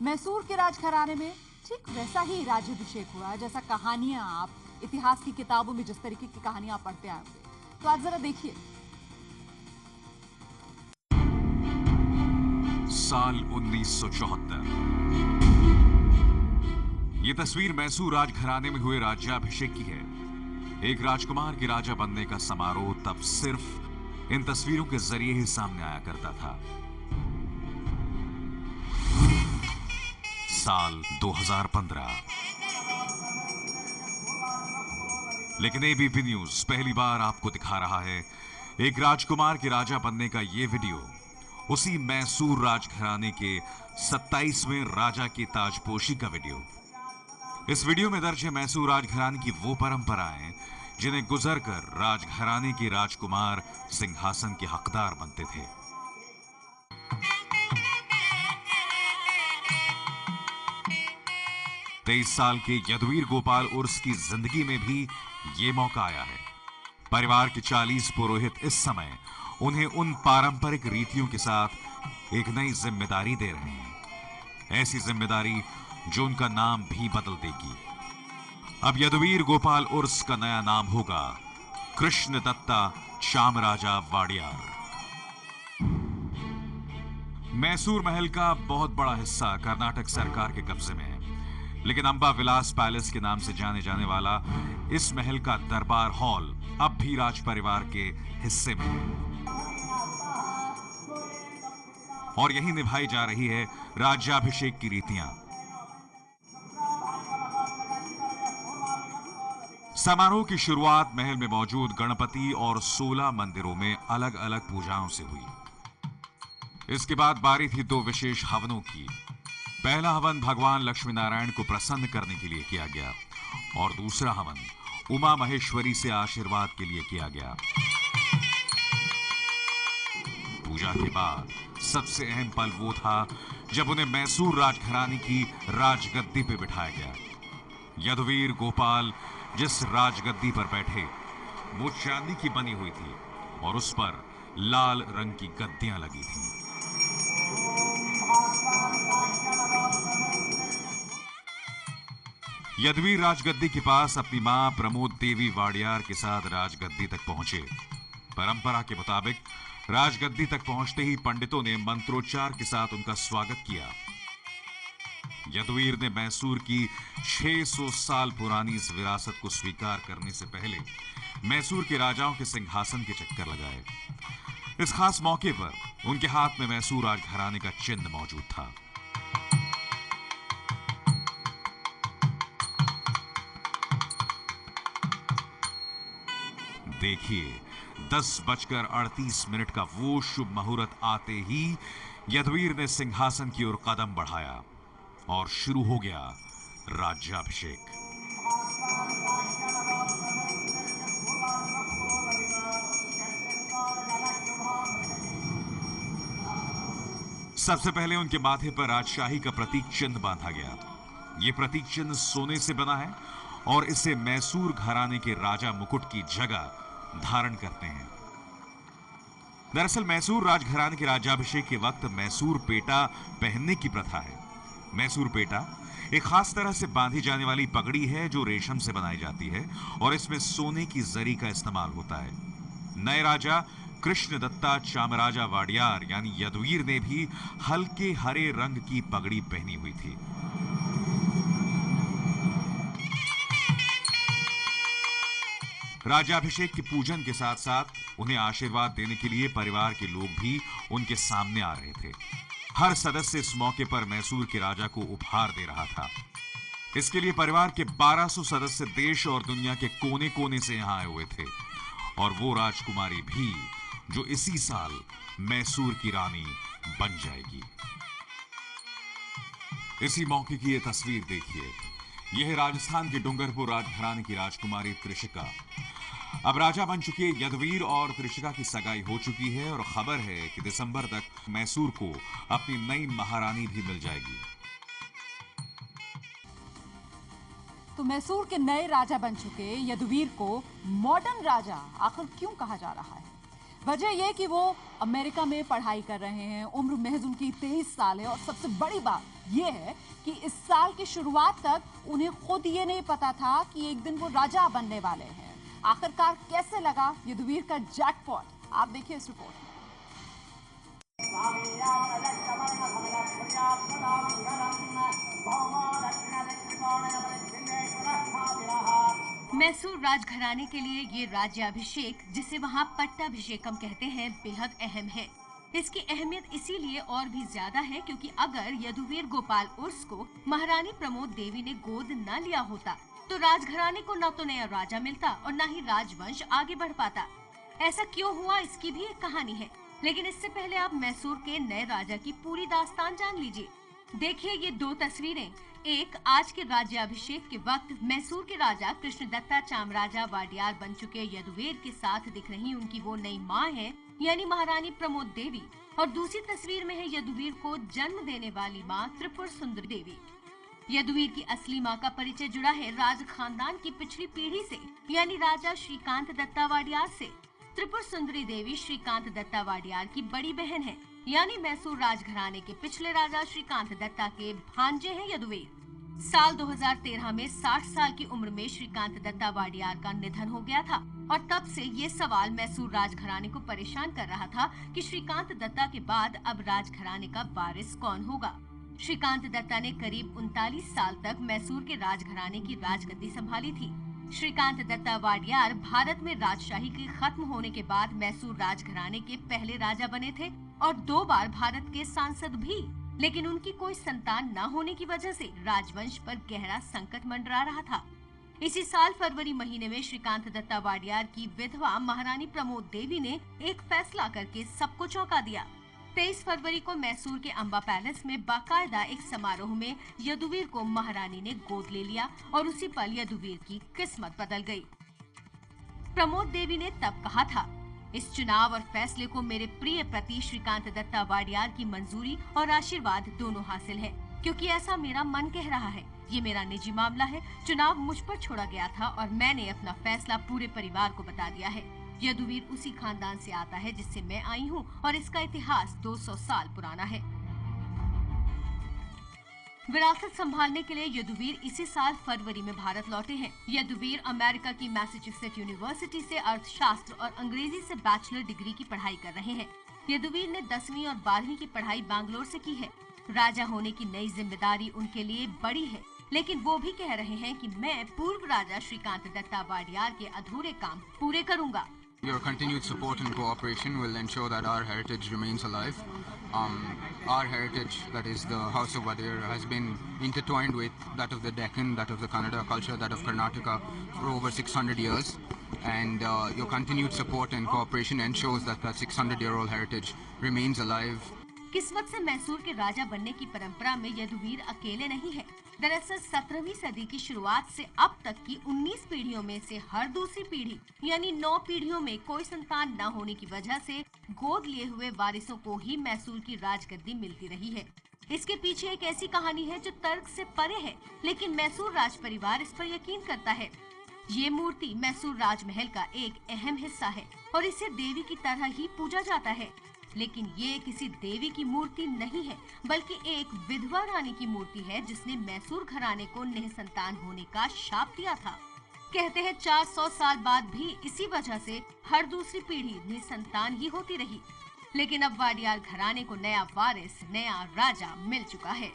मैसूर के राजघराने में ठीक वैसा ही राज्याभिषेक हुआ जैसा कहानियां आप इतिहास की किताबों में जिस तरीके की कहानियां पढ़ते आए होंगे। तो आज जरा देखिए। साल 1974। ये तस्वीर मैसूर राजघराने में हुए राज्याभिषेक की है। एक राजकुमार के राजा बनने का समारोह तब सिर्फ इन तस्वीरों के जरिए ही सामने आया करता था। साल 2015। लेकिन एबीपी न्यूज पहली बार आपको दिखा रहा है एक राजकुमार के राजा बनने का यह वीडियो, उसी मैसूर राजघराने के 27वें राजा की ताजपोशी का वीडियो। इस वीडियो में दर्ज है मैसूर राजघराने की वो परंपराएं जिन्हें गुजरकर राजघराने के राजकुमार सिंहासन के हकदार बनते थे। तेईस साल के यदुवीर गोपाल उर्स की जिंदगी में भी ये मौका आया है। परिवार के 40 पुरोहित इस समय उन्हें उन पारंपरिक रीतियों के साथ एक नई जिम्मेदारी दे रहे हैं, ऐसी जिम्मेदारी जो उनका नाम भी बदल देगी। अब यदुवीर गोपाल उर्स का नया नाम होगा कृष्ण दत्ता चामराजा वाडियार। मैसूर महल का बहुत बड़ा हिस्सा कर्नाटक सरकार के कब्जे में है, लेकिन अंबा विलास पैलेस के नाम से जाने जाने वाला इस महल का दरबार हॉल अब भी राज परिवार के हिस्से में है और यही निभाई जा रही है राज्याभिषेक की रीतियां। समारोह की शुरुआत महल में मौजूद गणपति और 16 मंदिरों में अलग अलग पूजाओं से हुई। इसके बाद बारी थी दो विशेष हवनों की। पहला हवन भगवान लक्ष्मी नारायण को प्रसन्न करने के लिए किया गया और दूसरा हवन उमा महेश्वरी से आशीर्वाद के लिए किया गया। पूजा के बाद सबसे अहम पल वो था जब उन्हें मैसूर राजघराने की राजगद्दी पे बिठाया गया। यदुवीर गोपाल जिस राजगद्दी पर बैठे वो चांदी की बनी हुई थी और उस पर लाल रंग की गद्दियां लगी थीं। यदुवीर राजगद्दी के पास अपनी मां प्रमोद देवी वाडियार के साथ राजगद्दी तक पहुंचे। परंपरा के मुताबिक राजगद्दी तक पहुंचते ही पंडितों ने मंत्रोच्चार के साथ उनका स्वागत किया। यदुवीर ने मैसूर की 600 साल पुरानी इस विरासत को स्वीकार करने से पहले मैसूर के राजाओं के सिंहासन के चक्कर लगाए। इस खास मौके पर उनके हाथ में मैसूर राजघराने का चिन्ह मौजूद था। देखिए 10:38 का वो शुभ मुहूर्त आते ही यदुवीर ने सिंहासन की ओर कदम बढ़ाया और शुरू हो गया राज्याभिषेक। सबसे पहले उनके माथे पर राजशाही का प्रतीक चिन्ह बांधा गया। यह प्रतीक चिन्ह सोने से बना है और इसे मैसूर घराने के राजा मुकुट की जगह धारण करते हैं। दरअसल मैसूर राजघराने के राज्याभिषेक के वक्त मैसूर पेटा पहनने की प्रथा है। मैसूर पेटा एक खास तरह से बांधी जाने वाली पगड़ी है जो रेशम से बनाई जाती है और इसमें सोने की जरी का इस्तेमाल होता है। नए राजा कृष्ण दत्ता चामराजा वाडियार यानी यदुवीर ने भी हल्के हरे रंग की पगड़ी पहनी हुई थी। राज्याभिषेक के पूजन के साथ साथ उन्हें आशीर्वाद देने के लिए परिवार के लोग भी उनके सामने आ रहे थे। हर सदस्य इस मौके पर मैसूर के राजा को उपहार दे रहा था। इसके लिए परिवार के 1200 सदस्य देश और दुनिया के कोने कोने से यहां आए हुए थे और वो राजकुमारी भी जो इसी साल मैसूर की रानी बन जाएगी। इसी मौके की यह तस्वीर देखिए। यह है राजस्थान के डूंगरपुर राजघराने की राजकुमारी त्रिशिका। अब राजा बन चुके यदुवीर और त्रिशिका की सगाई हो चुकी है और खबर है कि दिसंबर तक मैसूर को अपनी नई महारानी भी मिल जाएगी। तो मैसूर के नए राजा बन चुके यदुवीर को मॉडर्न राजा आखिर क्यों कहा जा रहा है? वजह यह कि वो अमेरिका में पढ़ाई कर रहे हैं, उम्र महज उनकी 23 साल है और सबसे बड़ी बात यह है कि इस साल की शुरुआत तक उन्हें खुद ये नहीं पता था कि एक दिन वो राजा बनने वाले हैं। आखिरकार कैसे लगा यदुवीर का जैकपॉट, आप देखिए इस रिपोर्ट में। मैसूर राजघराने के लिए ये राज्याभिषेक, जिसे वहाँ पट्टाभिषेकम कहते हैं, बेहद अहम है। इसकी अहमियत इसीलिए और भी ज्यादा है क्योंकि अगर यदुवीर गोपाल उर्स को महारानी प्रमोद देवी ने गोद न लिया होता तो राजघराने को न तो नया राजा मिलता और न ही राजवंश आगे बढ़ पाता। ऐसा क्यों हुआ, इसकी भी एक कहानी है, लेकिन इससे पहले आप मैसूर के नए राजा की पूरी दास्तान जान लीजिए। देखिए ये दो तस्वीरें, एक आज के राज्याभिषेक के वक्त मैसूर के राजा कृष्णदत्ता चामराजा वाडियार बन चुके यदुवीर के साथ दिख रही उनकी वो नई माँ है, यानी महारानी प्रमोद देवी, और दूसरी तस्वीर में है यदुवीर को जन्म देने वाली माँ त्रिपुर सुंदरी देवी। यदुवीर की असली माँ का परिचय जुड़ा है राज खानदान की पिछली पीढ़ी से, यानी राजा श्रीकांत दत्ता वाडियार से। त्रिपुर सुंदरी देवी श्रीकांत दत्ता वाडियार की बड़ी बहन है, यानी मैसूर राजघराने के पिछले राजा श्रीकांत दत्ता के भांजे हैं यदुवीर। साल 2013 में 60 साल की उम्र में श्रीकांत दत्ता वाडियार का निधन हो गया था और तब से ये सवाल मैसूर राजघराने को परेशान कर रहा था कि श्रीकांत दत्ता के बाद अब राजघराने का वारिस कौन होगा। श्रीकांत दत्ता ने करीब 39 साल तक मैसूर के राजघराने की राजगद्दी संभाली थी। श्रीकांत दत्ता वाडियार भारत में राजशाही के खत्म होने के बाद मैसूर राजघराने के पहले राजा बने थे और 2 बार भारत के सांसद भी, लेकिन उनकी कोई संतान न होने की वजह से राजवंश पर गहरा संकट मंडरा रहा था। इसी साल फरवरी महीने में श्रीकांत दत्ता वाडियार की विधवा महारानी प्रमोद देवी ने एक फैसला करके सबको चौंका दिया। 23 फरवरी को मैसूर के अंबा पैलेस में बाकायदा एक समारोह में यदुवीर को महारानी ने गोद ले लिया और उसी पल यदुवीर की किस्मत बदल गई। प्रमोद देवी ने तब कहा था, इस चुनाव और फैसले को मेरे प्रिय पति श्रीकांत दत्ता वाडियार की मंजूरी और आशीर्वाद दोनों हासिल है, क्योंकि ऐसा मेरा मन कह रहा है। ये मेरा निजी मामला है, चुनाव मुझ पर छोड़ा गया था और मैंने अपना फैसला पूरे परिवार को बता दिया है। यदुवीर उसी खानदान से आता है जिससे मैं आई हूँ और इसका इतिहास 200 साल पुराना है। विरासत संभालने के लिए यदुवीर इसी साल फरवरी में भारत लौटे हैं। यदुवीर अमेरिका की मैसाचुसेट्स यूनिवर्सिटी से अर्थशास्त्र और अंग्रेजी से बैचलर डिग्री की पढ़ाई कर रहे हैं। यदुवीर ने 10वीं और 12वीं की पढ़ाई बैंगलोर से की है। राजा होने की नई जिम्मेदारी उनके लिए बड़ी है, लेकिन वो भी कह रहे हैं कि मैं पूर्व राजा श्रीकांत दत्ता वाडियार के अधूरे काम पूरे करूंगा। Your continued support and cooperation will ensure that our heritage remains alive. Our heritage, that is the House of Wadir, has been intertwined with that of the Deccan, that of the Kannada culture, that of Karnataka for over 600 years. And your continued support and cooperation ensures that that 600-year-old heritage remains alive. किस्मत से मैसूर के राजा बनने की परंपरा में यदुवीर अकेले नहीं है। दरअसल 17वीं सदी की शुरुआत से अब तक की 19 पीढ़ियों में से हर दूसरी पीढ़ी यानी 9 पीढ़ियों में कोई संतान न होने की वजह से गोद लिए हुए वारिसों को ही मैसूर की राजगद्दी मिलती रही है। इसके पीछे एक ऐसी कहानी है जो तर्क से परे है, लेकिन मैसूर राज परिवार इस पर यकीन करता है। ये मूर्ति मैसूर राजमहल का एक अहम हिस्सा है और इसे देवी की तरह ही पूजा जाता है। लेकिन ये किसी देवी की मूर्ति नहीं है, बल्कि एक विधवा रानी की मूर्ति है जिसने मैसूर घराने को निसंतान होने का शाप दिया था। कहते हैं 400 साल बाद भी इसी वजह से हर दूसरी पीढ़ी निसंतान ही होती रही। लेकिन अब वाडियार घराने को नया वारिस, नया राजा मिल चुका है।